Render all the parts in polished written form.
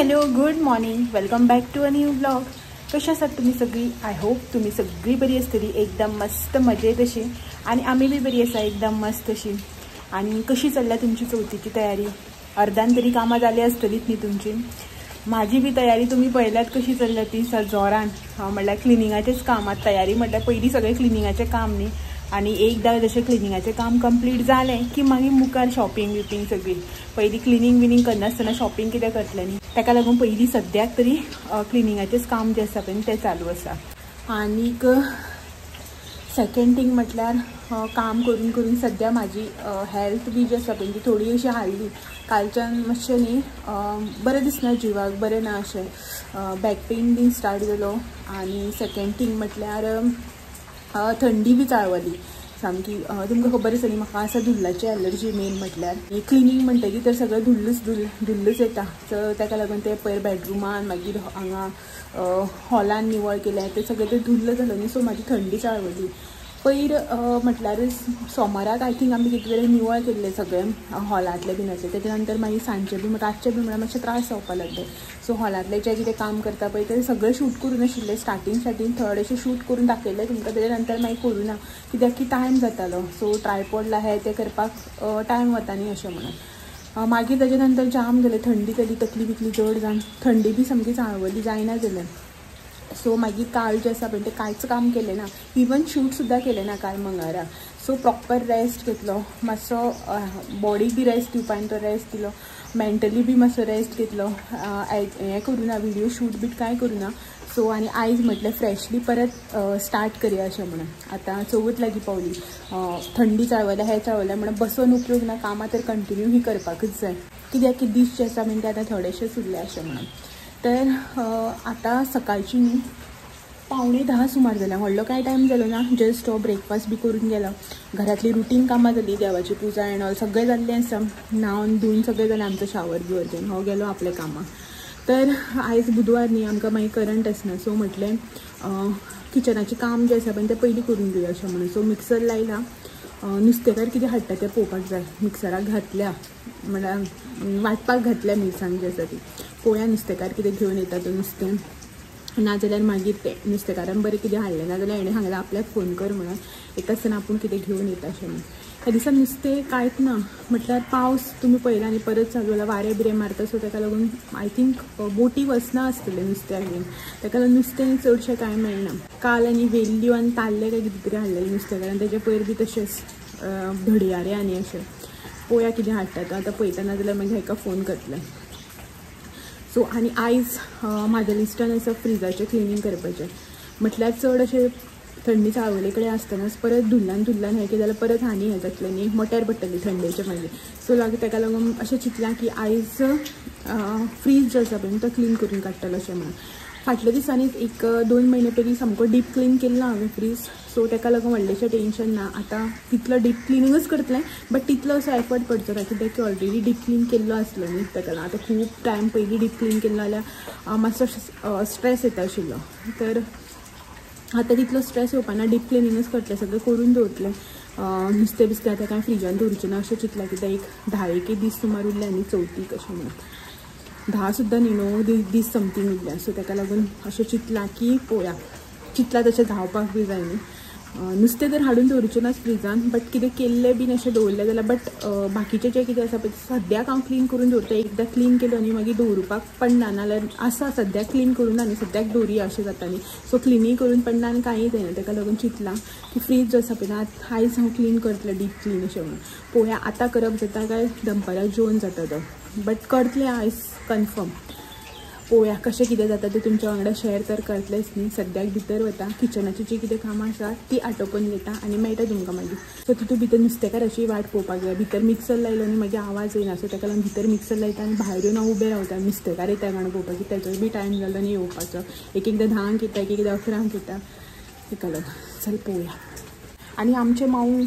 Hello good morning, welcome back to a new blog. कशा आसात तुम्ही सगळी? आय होप तुम्ही सगळी बरी आसतली, एकदम मस्त मजेत अशी. आणि आम्ही बी बरी आसा, एकदम मस्त अशी. आणि कशी चल्ल्या तुमची चवथीची तयारी? अर्ध्यान तरी कामां जाली आसतलीच न्ही तुमची. माझी बी तयारी तुम्ही पळयल्यात कशी चल्ल्या ती जोरान. म्हणल्यार क्लिनिंगाचेच काम. आतां तयारी म्हटल्यार पयलीं सगळें क्लिनिंगाचें काम न्ही. आणि एकदा जशें क्लिनिंगाचें काम कंप्लीट जालें की मागीर मुखार शॉपिंग बिपींग सगळी. पयलीं क्लिनिंग विनिंग करनासतना शॉपिंग कितें करतलें न्ही. ताका लागून पयलीं सद्याक तरी क्लिनिंगाचेंच काम जें आसा पळय तें चालू आसा. आनीक सेकेंड थिंग म्हटल्यार काम करून करून सद्या म्हाजी हेल्थ बी जी आसा पळय ती थोडी अशी हाल्ली. कालच्यान मातशें न्ही बरें दिसना, जिवाक बरें ना अशें. बॅक पेन बीन स्टार्ट जालो. आनी सेकेंड थिंग म्हटल्यार थंडी बी चाळवली सामकी. तुमकां खबर आसा न्ही म्हाका आसा धुल्लाची एलर्जी मेन म्हटल्यार. क्लिनींग म्हणटकीर तर सगळें धुल्लूच येता. सो ताका लागून ते पयर बेडरुमान मागीर हांगा हॉलान निवळ केलें तें सगळें तें धुल्ल जालो न्ही. सो म्हाजी थंडी चाळवली. पयर म्हटल्यार सोमाराक आय थिंक आमी कितें तरी निवळ केल्लें सगळें हॉलांतलें बीन अशें. तेच्या नंतर मागीर सांजचें बी रातचें बी म्हळ्यार मातशें त्रास जावपाक लागले. सो हॉलांतलें जें कितें काम करता पळय तें सगळें शूट करून आशिल्लें. स्टार्टींग थोडेशें शूट करून दाखयलें तुमकां. तेच्या नंतर मागीर करूं ना कित्याक की टायम जातालो. सो ट्रायपॉडला हें तें करपाक टायम वता न्ही अशें म्हणून. मागीर तेच्या नंतर जाम जालें, थंडी जाली, तकली बिकली जड जावन थंडी बी सामकी चाळवली, जायना जालें. सो मागीर काल जें आसा पळय तें कांयच काम केलें ना. इवन शूट सुद्दां केलें ना काल मंगळारा. सो प्रॉपर रेस्ट घेतलो मातसो. बॉडीक बी रेस्ट दिवपाक तो रेस्ट दिलो. मेंटली बी मातसो रेस्ट घेतलो. हें करूं ना, व्हिडिओ शूट बीट कांय करूं ना. सो आनी आयज म्हटल्यार फ्रेशली परत स्टार्ट करया अशें म्हणून. आतां चवथ लागीं पावली. थंडी चाळवल्या हें चाळवल्या म्हणून बसून उपयोग ना. कामां तर कंटिन्यू ही करपाकूच जाय. कित्याक की दीस जे आसा म्हणजे आतां थोडेशेच उरले अशें म्हणून. तर आतां सकाळची न्ही 9:45 सुमार जाल्यां. व्हडलो कांय टायम जालो ना. जस्ट ब्रेकफास्ट बी करून गेलो. घरातली रुटीन कामां जाली, देवाची पुजा एंड ऑल सगळें जाल्लें आसा. न्हावन धुवन सगळें जालें आमचो शावर बिवर घेवन हो गेलो आपल्या कामां. तर आयज बुधवार न्ही, आमकां मागीर करंट आसना. सो म्हटलें किचनाचें काम जें आसा पळय तें पयलीं करून घेवया अशें म्हणून. सो मिक्सर लायला. नुस्तेकार कितें हाडटा तें पळोवपाक जाय. मिक्सराक घातल्या म्हळ्यार वांटपाक घातल्या मिरसांग जी आसा ती. पळोवया नुस्तेकार कितें घेवन येता तो नुस्तें. नाजाल्यार मागीर तें नुस्तेकारान बरें कितें हाडलें नाजाल्यार हेणें सांगलें आपल्याक फोन कर म्हणून. येता आसतना आपूण कितें घेवन येता अशें म्हणून. ह्या दिसान नुस्तें कांयच ना. म्हटल्यार पावस तुमी पळयला न्ही परत चालू जाला, वारें बिरें मारता. सो ताका लागून आय थिंक बोटी वचना आसतलें नुस्त्याक बीन. ताका लागून नुस्तें चडशें कांय मेळना. काल आनी वेल्ल्यो आनी ताल्ले काय कितें तरी हाडलेलें नुस्तेकारान. तेजे पयर बी तशेंच धडयारे आनी अशें. पळोवया कितें हाडटा तो. आतां पळयता नाजाल्यार मागीर हाका फोन करतलें. सो आनी आयज म्हाज्या लिस्टान आसा फ्रिजाचें क्लिनींग करपाचें. म्हटल्यार चड अशें थंडी चाळवले कडेन आसतनाच परत धुल्लान हें केलें जाल्यार परत आनी हें जातलें न्ही, मोट्यार पडटली थंडेचें मागीर. सो ताका लागून अशें चिंतलां की आयज फ्रीज जो आसा पळय तो क्लीन करून काडटलो अशें म्हणून. फाटल्या दिसांनीच 1-2 म्हयने पयलीं सामको डीप क्लीन केल्लो हांवें फ्रीज. सो ताका लागून व्हडलेशें टेंशन ना. आतां तितलो डीप क्लिनींगूच करतलें बट तितलो असो एफर्ट पडचो ना कित्याक की ऑलरेडी डीप क्लीन केल्लो आसलो न्ही. ताका लागून आतां खूब टायम पयलीं डीप क्लीन केल्लो जाल्यार मातसो स्ट्रेस येता आशिल्लो. तर आतां तितलो स्ट्रेस येवपाना, डीप क्लिनींगूच करतलें, सगळें करून दवरतलें. नुस्तें बिस्तें आतां कांय फ्रिजान दवरचें ना अशें चिंतलां. कित्याक 10 दीस सुमार उरल्या न्ही चवथीक अशें म्हणून. 10 सुद्दां न्ही णव दीस समथींग उरल्या. सो ताका लागून अशें चिंतलां की पळोवया. चिंतलां तशें जावपाक बी जाय न्ही. नुस्तें तर हाडून दवरचें नाच फ्रिजान बट कितें केल्लें बीन अशें दवरलें जाल्यार. बट बाकीचें जें कितें आसा पळय सद्याक हांव क्लीन करून दवरता. एकदां क्लीन केलो न्ही मागीर दवरुपाक पडना. नाल्यार आसा सद्याक क्लीन करून ना न्ही, सद्याक दवरुया अशें जाता न्ही. सो क्लिनींग करून पडना आनी कांय जायना. ताका लागून चिंतलां की फ्रीज जो आसा पळय आयज हांव क्लीन करतलें डीप क्लीन अशें म्हणून. पळोवया आतां करप जाता काय दनपाराक जेवन जाता तो. बट करतलें आयज कन्फर्म. पळोवया कशें कितें जाता तें तुमच्या वांगडा शेअर तर करतलेंच न्ही. सद्याक भितर वता, किचनाची जी कितें कामां आसा ती आटोपून घेता आनी मेळटा तुमकां मागीर. सो तितून भितर नुस्तेकाराची वाट पळोवपाक जाय. भितर मिक्सर लायलो न्ही मागीर आवाज येना. सो ताका लागून भितर मिक्सर लायता आनी भायर येवन हांव उबें रावता नुस्तेकार येता गाणं पळोवपाक. की ताचो बी टायम जालो न्ही येवपाचो. एकदां 10 येता, एकदां 11 येता. ताका लागून चल पळोवया. आनी आमचें माऊ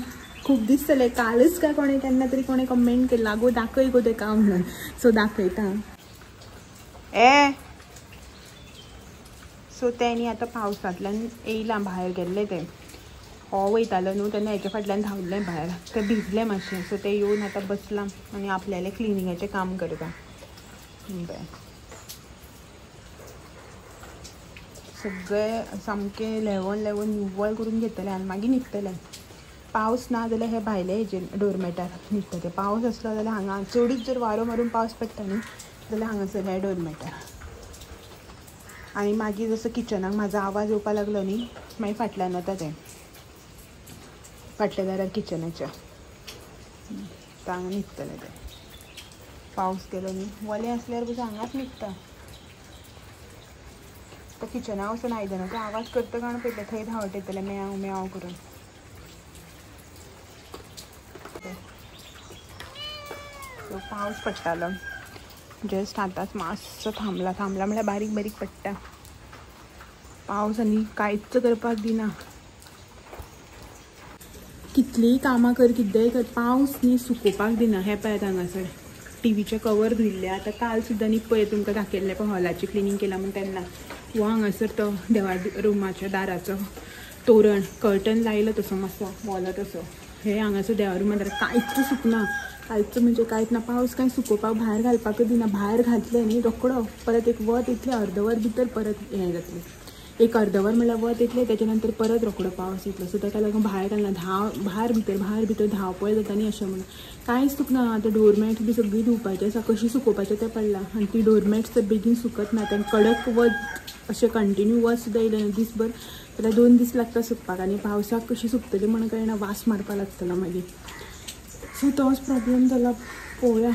खूब दीस जाले, कालच काय कोणें केन्ना तरी कोणें कमेंट केला गो दाखय गो तेका म्हणून. सो दाखयता. सो तेणी आतां पावसांतल्यान येयलां भायर गेल्ले ते. हो वयतालो न्हू तेन्ना हेच्या फाटल्यान धांवलें भायर. तें भिजलें मातशें. सो तें येवन आतां बसलां आनी आपल्यालें क्लिनिंगाचें काम करता. बरें सगळे सामकें लेवून निव्वळ करून घेतले आनी मागीर न्हिदतले. पावस ना जाल्यार हे भायले हेजेर डोरमॅटार न्हिदतले. पावस आसलो जाल्यार हांगा चडूच जर वारो मारून पावस पडटा न्ही जाल्यार हांगासर हे डोरमॅटार. आनी मागीर जसो किचनाक म्हाजो आवाज येवपाक लागलो न्ही मागीर फाटल्यान वता तें फाटल्या दारार किचनाच्या हांगा न्हिदतले ते. पावस गेलो न्ही वलें आसल्यार बी हांगाच न्हिदता. तो किचनाक वचून आयदनाचो आवाज करता काण पयलें थंय धांवट येतलें म्याव म्याव करून. सो पावस पडटालो जस्ट आतांच मातसो थांबला म्हळ्यार बारीक बारीक पडटा. पावस आनी कांयच करपाक दिना. कितलींय कामां कर कितेंय कर पावस न्ही सुकोवपाक दिना. हे पळयात हांगासर टीव्हीचे कवर धुयल्ले. आतां काल सुद्दां न्ही पळय तुमकां दाखयल्लें पळय हॉलाची क्लिनींग केला म्हण तेन्ना वो हांगासर तो देवा रुमाच्या दाराचो तोरण कर्टन लायलो तसो मातसो वोलो तसो. हे हांगासर देवा रुमा दाराक कांयच सुकना. कांयच म्हणजे कांयच ना. पावस कांय सुकोवपाक भायर घालपाकूच दिना. भायर घातलें न्ही रोखडो परत एक वत येतलें अर्दवर भितर परत हें जातलें. एक अर्दवर म्हणल्यार वत येतलें तेच्या नंतर परत रोखडो पावस येतलो. सो ताका लागून भायर घालना. भायर भितर धांवपळ जाता न्ही अशें म्हणून कांयच सुकना. आतां डोरमॅट बी सगळीं धुवपाचें आसा. कशीं सुकोवपाचें तें पडलां. आनी ती डोरमॅट्स तर बेगीन सुकत ना. तें कडक वत अशें कंटिन्यू वत सुद्दां येयलें न्ही दिसभर जाल्यार 2 दीस लागता सुकपाक. आनी पावसाक कशी सुकतली म्हणून कळना वास मारपाक लागतलो मागीर. सो तोच प्रॉब्लेम जाला. पळोवया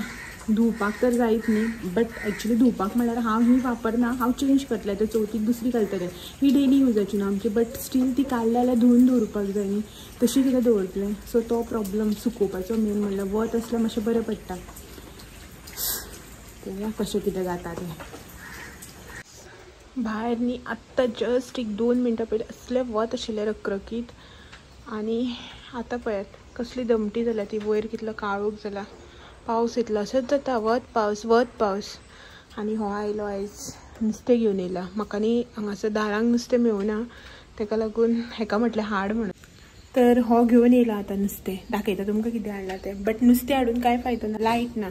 धुवपाक तर जायत न्ही बट एक्चुली धुवपाक म्हणल्यार हांव ही वापरना. हांव चेंज करतलें ते चवथीक दुसरी घालतलें. ही डेली युजाची न्हू आमची बट स्टील ती काडल्या जाल्यार धुवन दवरपाक जाय न्ही तशी कितें दवरतलें. सो तो प्रॉब्लेम सुकोवपाचो मेन म्हणल्यार वत आसल्यार मातशें बरें पडटा. पळोवया कशें कितें जाता तें. भायर न्ही आत्तां जस्ट एक 2 मिनटां पयलीं असलें वत आशिल्लें रखरखीत. आनी आतां पळयात कसली दमटी जाल्या ती. वयर कितलो काळोख जाला. पावस येतलो अशेंच जाता. वत पावस. आनी हो आयलो आयज नुस्तें घेवन येयला. म्हाका न्ही हांगासर दारांक नुस्तें मेळूना ताका लागून हेका म्हटलें हाड म्हणून. तर हो घेवन येयला आतां नुस्तें. दाखयता तुमकां कितें हाडलां तें. बट नुस्तें हाडून कांय फायदो ना. लायट ना.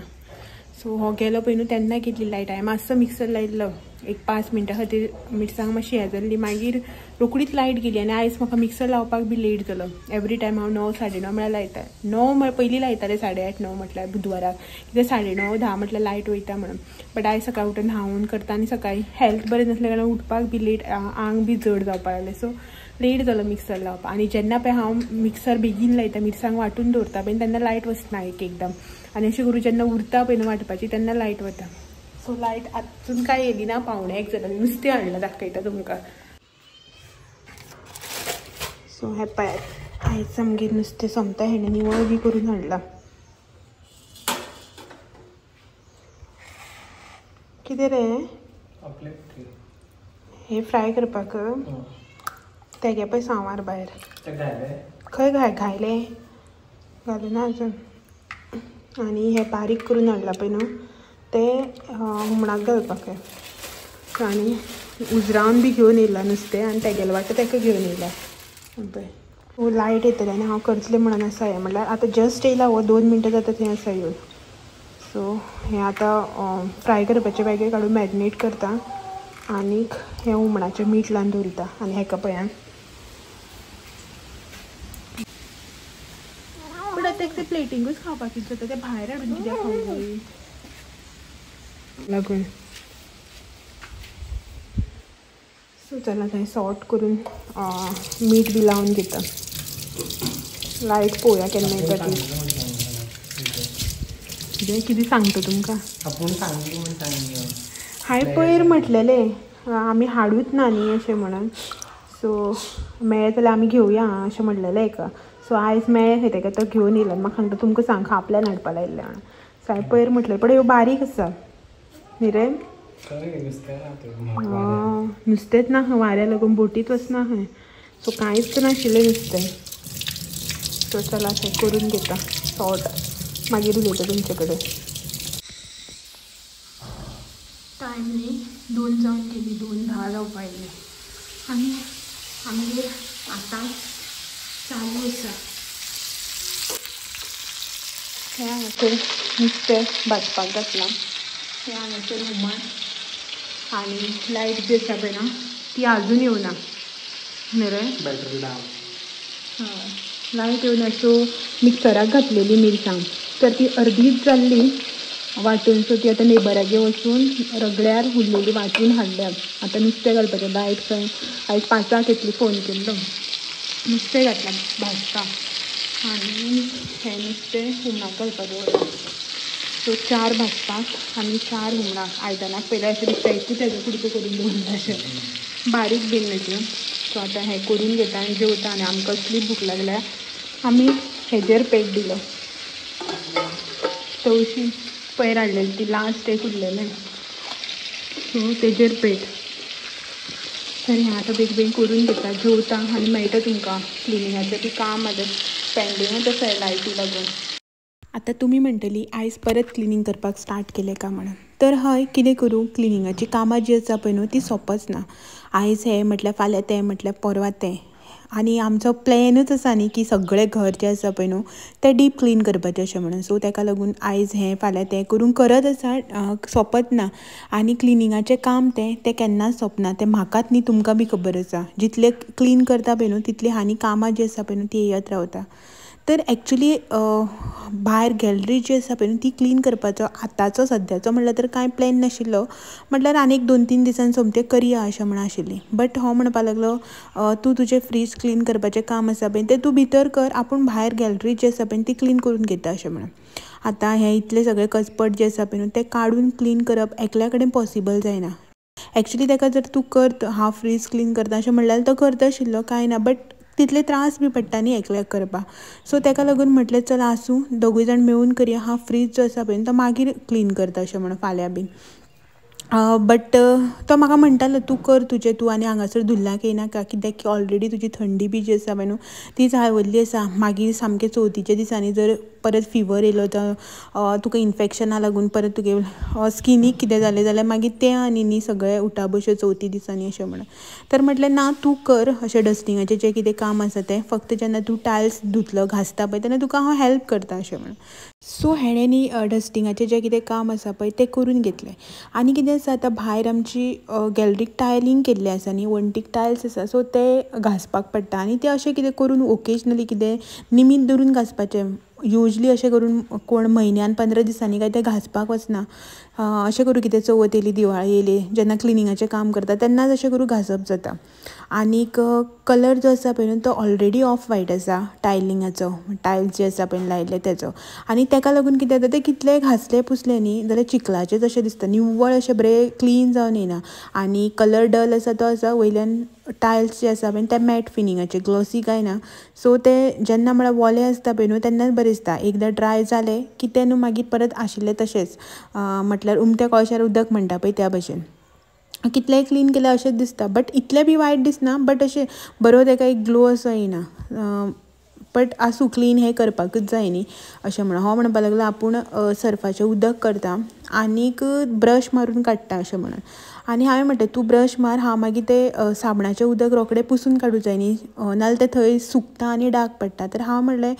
सो हो गेलो पळय न्हू तेन्ना घेतली लायट. हांवें मातसो मिक्सर लायल्लो एक 5 मिनटां खातीर. मिरसांग मातशी हें जाल्ली मागीर रोखडीच लायट गेली. आनी आयज म्हाका मिक्सर लावपाक बी लेट जालो. एवरी टायम हांव 9 साडे 9 म्हळ्यार लायता. 9 म्हळ्यार पयलीं लायतालें 8:30 9 म्हटल्यार बुधवाराक. कित्याक 9:30 10 म्हटल्यार लायट वयता म्हणून. बट आयज सकाळीं उठून न्हांवून करता आनी सकाळीं हेल्थ बरें नासल्या कारणान उठपाक बी लेट आंग बी जड जावपाक लागलें. सो लेट जालो मिक्सर लावपाक. आनी जेन्ना पळय हांव मिक्सर बेगीन लायता मिरसांग वांटून दवरता पळय तेन्ना लायट वचना एकदम. आनी अशें करून जेन्ना उरता पळय न्हू वांटपाची तेन्ना लायट वता. सो लायट आजून काय येयली ना. 1:45 जालें. नुस्तें हाडलां दाखयता तुमकां. सो हे पळयात आयज आमगेर नुस्तें सोमता हेणें निवळ बी करून हाडलां. कितें रे हे फ्राय करपाक. तेगे पळय सांवार भायर खंय घायले घालूना आजून. आनी हे बारीक करून हाडला पळय न्हू तें हुमणाक घालपाक. आनी उजरावन बी घेवन येयला नुस्तें आनी तेगेले वाटें तेका घेवन येयला. पळय लायट येतली आनी हांव करतलें म्हणून आसा. हें म्हणल्यार आतां जस्ट येयला हो 2 मिनटां जाता थंय आसा येवन. सो हें आतां फ्राय करपाचें वेगळें काडून मॅरिनेट करता आनीक हें हुमणाचें मीठ लावन दवरता. आनी हेका पळया पूण आतां तें प्लेटींगूच खावपाक कितें जाता. तें भायर हाडून कित्याक खावूंक लागून. सो चला थंय सॉर्ट करून मीठ बी लावन घेता. लायट पळोवया केन्ना येता ती. कितें सांगता तुमकां हांवें पयर म्हटलेलें आमी हाडूच ना न्ही अशें म्हणून. सो मेळ्ळें जाल्यार आमी घेवया अशें म्हणलेलें हेका. सो आयज मेळ्ळें खंय तेका तो घेवन येयलो. म्हाका सांगता तुमकां सांग आपल्यान हाडपा लायिल्लें म्हणून. सो हांवें पयर म्हटलें पण ह्यो बारीक आसा न्ही रे. नुस्तेंच ना खंय वाऱ्या लागून बोटीच वचना खंय. सो कांयच नाशिल्लें नुस्तें. सो चला थंय करून घेता सॉर्ट मागीर उलयता तुमचे कडेन. टायम न्ही 2 जावन गेली. 2:10 जावपा आयले आनी आमगेर आतां चालू आसा. हे हांगासर नुस्तें भाजपाक घातलां. हे हांगासर हुमण आनी लायट बी आसा पळय ना ती अजून येऊना न्हय रे. लायट येऊन सो मिक्सराक घातलेली मिरसांग तर ती अर्धीच जाल्ली वाटून. सो ती आतां नेबरागे वचून रगड्यार उरलेली वाटून हाडल्या. आतां नुस्तें घालपाचें. लायट खंय आयज 5 येतली फोन केल्लो. नुस्तें घातलां भाजता आनी हें नुस्तें हुमणाक घालपाक दवरलां. सो 4 भाजपाक आनी 4 हुमणाक. आयदनाक पयलीं अशें दिसता एकूच हेजो कुडको करून दवरला अशें बारीक बीन न्हय त्यो. सो आतां हें करून घेता आनी जेवता. आनी आमकां असली भूक लागल्या आमी हेजेर पेट दिलो. तवशी पयर हाडलेली ती लास्ट एक उरलेलें सो तेजेर पेट. तर हें आतां बेग बेग करून घेता जेवता आनी मेळटा तुमकां क्लिनिंगाचें बी काम आतां पेंडिंगूच आसा लायटी लागून. आतां तुमी म्हणटली आयज परत क्लिनींग करपाक स्टार्ट केलें काय म्हणून. तर हय कितें करूं क्लिनिंगाची कामां जी आसा पळय न्हू ती सोंपच ना. आयज हें म्हटल्यार फाल्यां तें म्हटल्यार परवां तें. आनी आमचो प्लॅनूच आसा न्ही की सगळें घर जें आसा पळय न्हू तें डीप क्लीन करपाचें अशें म्हणून. सो ताका लागून आयज हें फाल्यां तें करून करत आसा सोंपत ना. आनी क्लिनिंगाचें काम तें केन्नाच सोंपना. तें म्हाकाच न्ही तुमकां बी खबर आसा. जितलें क्लीन करता पळय न्हू तितली आनी कामां जी आसा पळय न्हू ती येयत रावता. तर एक्चुली भायर गॅलरी जी आसा पळय न्हू ती क्लीन करपाचो आतांचो सद्याचो म्हणल्यार तर कांय प्लॅन नाशिल्लो. म्हटल्यार आनी 2-3 दिसान सोमतें करया अशें म्हण आशिल्ली. बट हो म्हणपाक लागलो तूं तुजें फ्रीज क्लीन करपाचें काम आसा पळय तें तूं भितर कर. आपूण भायर गॅलरी जी आसा पळय ती क्लीन करून घेता अशें म्हणून. आतां हें इतलें सगळें कचपट जें आसा पळय न्हू तें काडून क्लीन करप एकल्या कडेन पॉसिबल जायना. एक्चुली ताका जर तूं करता हांव फ्रीज क्लीन करता अशें म्हणल्यार तो करता आशिल्लो कांय ना. बट तितले त्रास बी पडटा न्ही एकल्याक करपाक. सो ताका लागून म्हटलें चल आसूं दोगूय जाण मेळून करया. हांव फ्रीज जो आसा पळय तो मागीर क्लीन करता अशें म्हणून फाल्यां बीन. बट तो म्हाका म्हणटालो तूं कर तुजें तूं आनी हांगासर धुल्लाक येयनाका कित्याक की ऑलरेडी तुजी थंडी बी जी आसा पळय न्हू ती जायवल्ली आसा. मागीर सामकें चवथीच्या दिसांनी जर परत फिवर येयलो तर तुका इन्फेक्शना लागून परत तुगे स्किनीक कितें जालें जाल्यार मागीर तें आनी न्ही सगळें उठाबश्यो चवथी दिसांनी अशें म्हणून. तर म्हटलें ना तूं कर अशें डस्टिंगाचें जें कितें काम आसा तें. फक्त जेन्ना तूं टायल्स धुतलो घासता पळय तेन्ना तुका हांव हेल्प करता अशें म्हणून. सो हेणें न्ही डस्टिंगाचें जें कितें काम आसा पळय तें करून घेतलें. आनी कितें आसा आतां भायर आमची गॅलरीक टायलिंग केल्लें आसा न्ही वण्टीक टायल्स आसा सो ते घासपाक पडटा. आनी तें अशें कितें करून ओकेजनली कितें निमीत धरून घासपाचें. युजली अशें करून कोण म्हयन्यान 15 दिसांनी काय तें घासपाक वचना. अशें करून कितें चवथ येयली दिवाळी येयली जेन्ना क्लिनिंगाचें काम करता तेन्नाच अशें करून घासप जाता. आनीक कलर जो आसा पळय न्हू तो ऑलरेडी ऑफ व्हायट आसा टायलिंगाचो टायल्स जे आसा पळय लायल्ले तेजो. आनी ताका लागून कितें जाता तें कितलेंय घासलें पुसलें न्ही जाल्यार चिकलाचें जशें दिसता निव्वळ अशें बरें क्लीन जावन येयना. आनी कलर डल आसा तो आसा वयल्यान टायल्स जे आसा पळय ते मॅट फिनिंगाचे ग्लॉसी काय ना. सो ते जेन्ना म्हळ्यार वले आसता पळय न्हू तेन्नाच बरें दिसता. एकदां ड्राय जालें की तें न्हू मागीर परत आशिल्लें तशेंच म्हटल्यार उमत्या कळशार उदक म्हणटा पळय त्या भशेन कितलेंय क्लीन केल्यार अशेंच दिसता. बट इतलें बी वायट दिसना बट अशें बरो ताका एक ग्लो असो येयना. बट आसूं क्लीन हें करपाकूच जाय न्ही अशें म्हणून. हो म्हणपाक लागलो आपूण सर्फाचें उदक करता आनीक ब्रश मारून काडटा अशें म्हणून. आनी हांवें म्हणलें तूं ब्रश मार हांव मागीर तें साबणाचें उदक रोखडें पुसून काडूं जाय न्ही नाजाल्यार तें थंय सुकता आनी डाग पडटा. तर हांव म्हणलें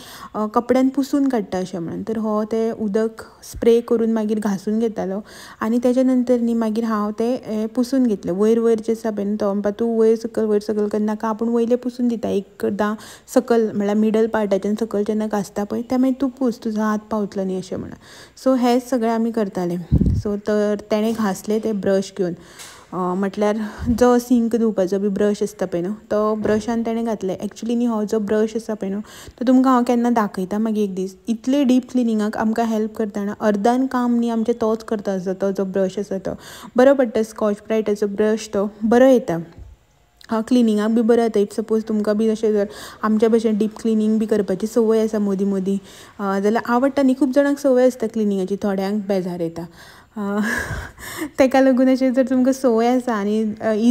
कपड्यान पुसून काडटा अशें म्हणून. तर हो तें उदक स्प्रे करून मागीर घासून घेतालो आनी तेच्या नंतर न्ही मागीर हांव तें पुसून घेतलें वयर वयर जें आसा पळय न्ही तो म्हणपाक तूं वयर सकयल करनाका आपूण वयलें पुसून दिता. एकदां सकयल म्हळ्यार मिडल पार्टाच्यान सकयल जेन्ना घासता पळय तें मागीर तूं पूस तुजो हात पावतलो न्ही अशें म्हणून. सो हेंच सगळें आमी करतालें. सो तर तेणें घासलें तें ब्रश घेवन म्हटल्यार जो सिंक धुवपाचो बी ब्रश आसता पळय न्हू तो ब्रशान तेणें घातलें. एक्चुली न्ही हो जो ब्रश आसा पळय न्हू तो तुमकां हांव केन्ना दाखयता मागीर एक दीस. इतले डीप क्लिनिंगाक आमकां हेल्प करता ना अर्दान काम न्ही आमचें तोच करता तो जो ब्रश आसा तो बरो पडटा. स्कॉच ब्रायटाचो ब्रश तो बरो येता क्लिनिंगाक बी बरो येता. इफ सपोज तुमकां बी अशें जर आमच्या भशेन डीप क्लिनींग बी करपाची संवय आसा मदीं मदीं जाल्यार आवडटा न्ही. खूब जाणांक संवय आसता क्लिनिंगाची थोड्यांक बेजार येता. ताका लागून अशें जर तुमकां संवय आसा आनी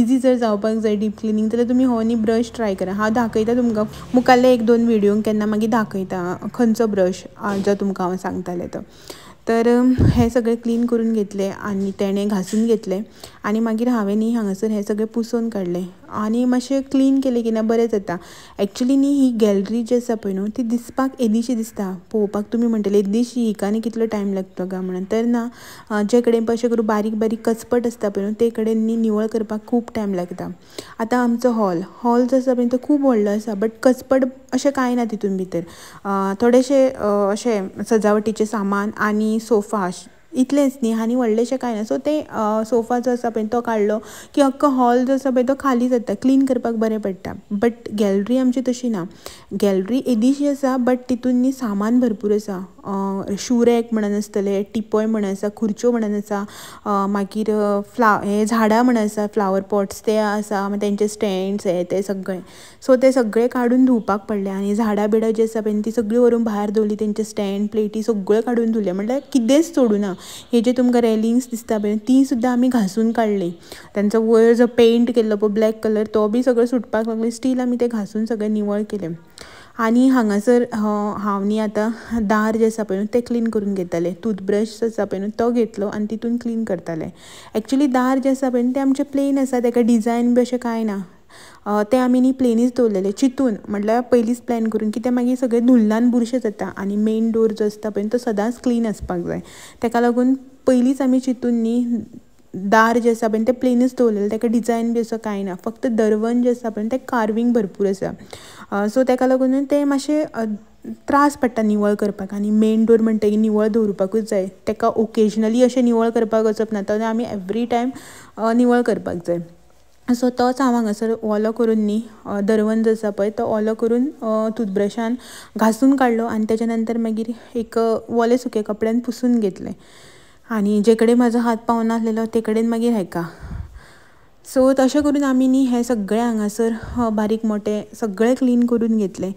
इजी जर जावपाक जाय डीप क्लिनींग जाल्यार तुमी हो न्ही ब्रश ट्राय करा. हांव दाखयता तुमकां मुखाल्ले 1-2 व्हिडियोंक केन्ना मागीर दाखयता खंयचो ब्रश जो तुमकां हांव सांगतालें तो. तर हें सगळें क्लीन करून घेतलें आनी तेणें घासून घेतलें आनी मागीर हांवें न्ही हांगासर हें सगळें पुसून काडलें. आनी मातशें क्लीन केलें की ना बरें जाता. एक्चुली न्ही ही गॅलरी जी आसा पळय न्हू ती दिसपाक येदीशी दिसता. पळोवपाक तुमी म्हणटले येदीशी हिका आनी कितलो टायम लागतो काय म्हणून, तर ना जे कडेन अशें करून बारीक बारीक कचपट आसता पळय न्हू ते कडेन न्ही निवळ करपाक खूब टायम लागता. आतां आमचो हॉल जो आसा पळय तो खूब व्हडलो आसा, बट कचपट अशें कांय ना तितून भितर. थोडेशे अशें सजावटीचें सामान आनी सोफा इतलेंच न्ही, आनी व्हडलेशें कांय ना. सो ते सोफा जो आसा पळय तो काडलो की अख्खो हॉल जो आसा पळय तो खाली जाता, क्लीन करपाक बरें पडटा. बट गॅलरी आमची तशी ना. गॅलरी येदीशी आसा बट तितून न्ही सामान भरपूर आसा. शू रॅक म्हणून आसतले, टिपॉय म्हणून आसा, खुर्च्यो म्हणून आसा, मागीर झाडां म्हणून आसा, फ्लावर पॉट्स ते आसा, मागीर तेंचे स्टँड्स ते सगळें. सो ते सगळें काडून धुवपाक पडलें. आनी झाडां बिडां जी आसा पळय ती सगळीं व्हरून भायर दवरली, तेंचे स्टँड प्लेटी सगळ्यो काडून धुले. म्हणल्यार कितेंच सोडूं ना. हे जे तुमकां रेलिंग्स दिसता पळय ती सुद्दां आमी घासून काडली. तांचो वयर जो पेंट केल्लो पळय ब्लॅक कलर तो बी सगळो सुटपाक लागलो. स्टील आमी ते घासून सगळें निवळ केलें. आनी हांगासर हांव न्ही आतां दार जे आसा पळय न्हू ते क्लीन करून घेतालें. टूथब्रश जो आसा पळय न्हू तो घेतलो आनी तितून क्लीन करतालें. एक्चुली दार जे आसा पळय न्हू ते आमचे प्लेन आसा, ताका डिजायन बी अशें कांय ना. ते आमी न्ही प्लेनीच दवरलेले चिंतून, म्हणल्यार पयलींच प्लॅन करून, की ते मागीर सगळें धुल्लान बुरशें जाता. आनी मेन डोर जो आसता पळय तो सदांच क्लीन आसपाक जाय. ताका लागून पयलींच आमी चिंतून न्ही दार जे आसा पळय ते प्लेनूच दवरलेले, ताका डिजायन बी असो कांय ना. फक्त दरवंद जे आसा पळय ते कार्विंग भरपूर आसा. सो ताका लागून ते मातशें त्रास पडटा निवळ करपाक. आनी मेन डोर म्हणटकीर निवळ दवरपाकूच जाय. ताका ओकेजनली अशें निवळ करपाक वचप ना, तो आमी एवरी टायम निवळ करपाक जाय. सो तोच हांव हांगासर ओलो करून न्ही दरवंद जो आसा पळय तो ओलो करून टूथब्रशान घासून काडलो. आनी तेच्या नंतर मागीर एक वोले सुके कपड्यान पुसून घेतलें. आनी जे कडेन म्हाजो हात पावनासलेलो ते कडेन मागीर हेका. सो तशें करून आमी न्ही हें सगळें हांगासर बारीक मोठें सगळें क्लीन करून घेतलें.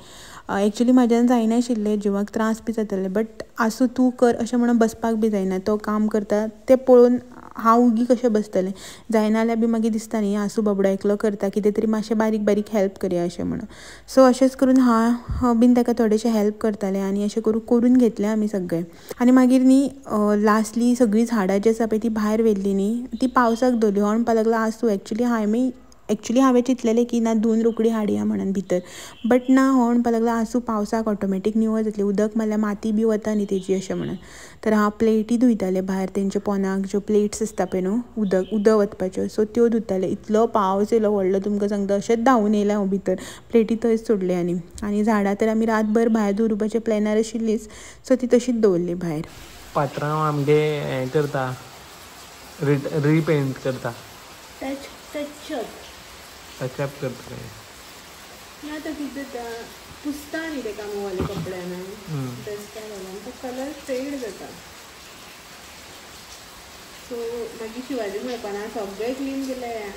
एक्चुली म्हाज्यान जायनाशिल्लें, जिवाक त्रास बी जाताले, बट आसूं तूं कर अशें म्हणून बसपाक बी जायना. तो काम करता तें पळोवन हांव उगी कशें बसतलें. जायना जाल्यार बी मागीर दिसता न्ही आसूं बाबडो एकलो करता, कितें तरी मातशें बारीक बारीक हेल्प करया अशें म्हणून. सो अशेंच करून हांव बीन ताका थोडेशें हेल्प करतालें. आनी अशें करून घेतलें आमी सगळें. आनी मागीर न्ही लास्टली सगळीं झाडां जी आसा पळय ती भायर व्हेल्ली न्ही ती पावसाक दवरली. ओन म्हणपाक लागलो आसूं एक्चुली हांवें चिंतलेलें की ना धुवन रोखडी हाडया म्हणून भितर, बट ना हो म्हणपाक लागलो आसूं पावसाक ऑटोमॅटीक निवळ जातली, उदक मारल्यार माती बी वता न्ही तेजी अशें म्हणून. तर हांव प्लेटी धुयतालें भायर, तेंच्या पोंदाक ज्यो प्लेट्स आसता पळय न्हू उदक वचपाच्यो, सो त्यो धुतालें. इतलो पावस येयलो व्हडलो तुमकां सांगता, अशेंच धांवून येयलें हांव भितर. प्लेटी थंयच सोडले. आनी झाडां तर आमी रातभर भायर दवरपाचें प्लॅनार आशिल्लीच, सो ती तशीच दवरली भायर. पात्रांव आमगे हें करता, रिपेंट करता, टचअप करता. आतां कितें जाता पुसता न्ही तेका मोवाले कपड्यान डस्टार घालून तो कलर फेड जाता. सो मागीर शिवाजी म्हणपाना सगळें क्लीन केलें,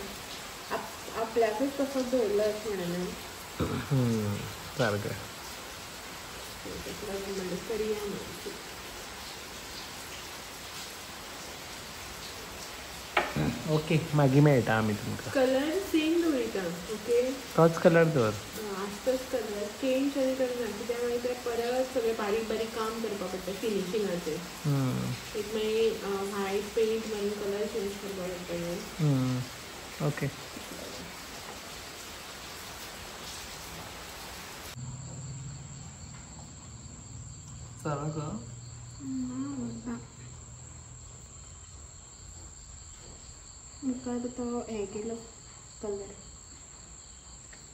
आपल्याकूच तसोच दवरलो अशें म्हणून सारकें. ओके मागीर मेळटा आमी तुमकां. कलर सेम दवरिता. ओके तोच कलर दवर. आसतोच कलर चेंज आनी करना, कित्याक मागीर ते परत सगळें बारीक बारीक काम करपा पडटा फिनिशिंगाचें. एक मागीर white paint maroon colour change करपा पडटा. ओके सारको मुखार तो हें केलो कलर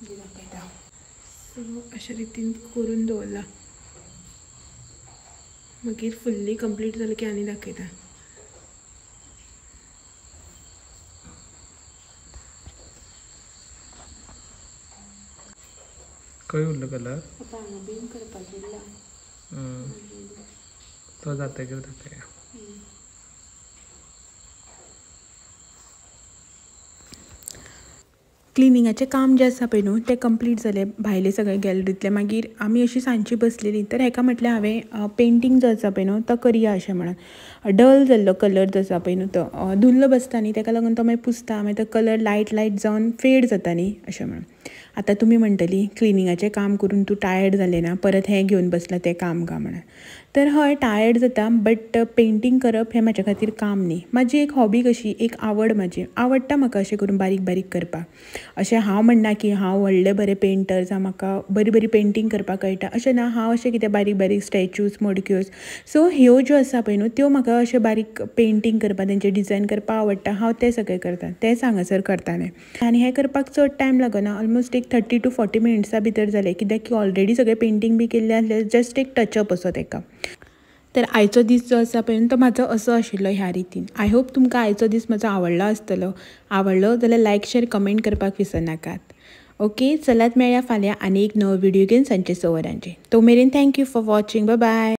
दाखयता. सो अशे रितीन करून दवरला. मागीर फुल्ली कंप्लीट जालें की आनी दाखयता. खंय उरलो कलर? आतां हांगा बीन करपाचें उरला. तो जातकीर दाखया. क्लिनिंगाचें काम जें आसा पळय न्हू तें कंप्लीट जालें भायले सगळे गॅलरींतले. मागीर आमी अशीं सांजची बसलेलीं, तर हेका म्हटलें हांवें पेंटींग जो आसा पळय न्हू तो करया अशें म्हणून. डल जाल्लो कलर जो आसा पळय न्हू तो धुल्लो बसता न्ही, ताका लागून तो मागीर पुसता, मागीर तो कलर लायट जावन फेड जाता न्ही अशें म्हणून. आता तुम्ही म्हणटली क्लिनिंगाचें काम करून तूं टायर्ड जालें ना, परत हें घेवन बसलां तें काम का म्हणून. तर हय टायर्ड जाता, बट पेंटींग करप हें म्हाज्या खातीर काम न्ही. म्हाजी एक हॉबी कशी, एक आवड म्हाजी. आवडटा म्हाका अशें करून बारीक बारीक करपाक. अशें हांव म्हणना की हांव व्हडलें बरें पेंटर जावं म्हाका बरी बरी पेंटींग करपाक कळटा, अशें ना. हांव अशें कितें बारीक बारीक स्टॅच्यूज, मडक्योज, सो ह्यो ज्यो आसा पळय न्हू त्यो म्हाका अशें बारीक पेंटींग करपाक, तेंचे डिझायन करपाक आवडटा. हांव तें सगळें करता, तेंच हांगासर करतालें. आनी हें करपाक चड टायम लागना, ऑलमोस्ट एक 30 to 40 मिनट्सा भितर जालें, कित्याक की ऑलरेडी सगळें पेंटींग बी केल्लें आसलें, जस्ट एक टचअप असो तेका. तर आयचो दीस जो आसा पळय तो म्हाजो असो आशिल्लो ह्या रितीन. आय होप तुमकां आयचो दीस म्हाजो आवडलो आसतलो. आवडलो जाल्यार लायक, शेअर, कमेंट करपाक विसरनाकात. ओके, चलात मेळया फाल्यां आनी एक नवो व्हिडिओ घेवन सांजचे 6 वरांचेर. तो मेरेन thank you for watching. Bye bye.